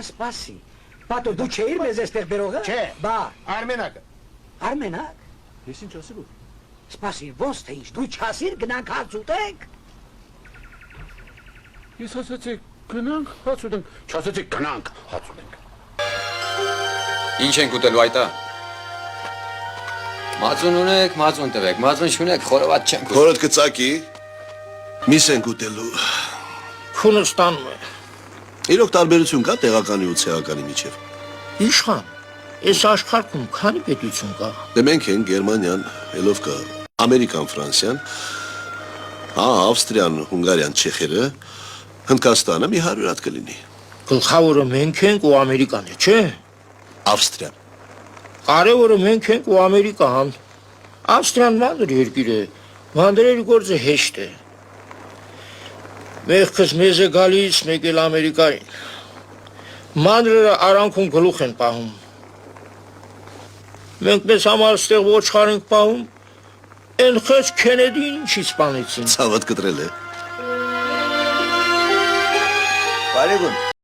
սպասի, Պատո դու չէիր մեզ էստեղ բերողը? Չէ, բա, Արմենակը։ Արմենակ, Ես ինչ ասելու։ սպասի, ոնց թե ինչ, դու չասիր գնանք հաց ուտենք? Ես ասացի գնանք հաց ուտենք, չասացի գնանք հաց ուտենք։ Ինչ ենք ուտելու այտա։ Մածուն ունեք, մածուն տվեք, մածուն չունեք, խորոված չենք ուտելու։ Խորոտ կծակի, միս ենք ուտելու։ Քունը ստանում է։ Իրոք տարբերություն կա տեղականի ու ցեղականի միջև։ Իշխան, այս աշխարհում քանի պետություն կա։ Դե մենք ենք Գերմանիան, ելով կա Ամերիկան, Ֆրանսիան, Ավստրիան, Հունգարիան, Չեխերը, Հնդկաստանը մի 100 հատ կլինի։ Գլխավորը մենք ենք ու Ամերիկան է, չէ՞։ Ավստրիան։ Կարևորը մենք ենք ու Ամերիկան։ Ավստրիան մանր երկիր է, մանրերի գործը հեշտ է։ Մեղքս մեզ է գալիս, մեկ էլ Ամերիկային։ Մանրերը արանքում գլուխ են պահում։ Մենք մեզ համար ստեղ ոչխար ենք պահում, են խեց Քենեդին ինչի սպանեցին։ Ցավդ կտրել է։ Բարեգուն,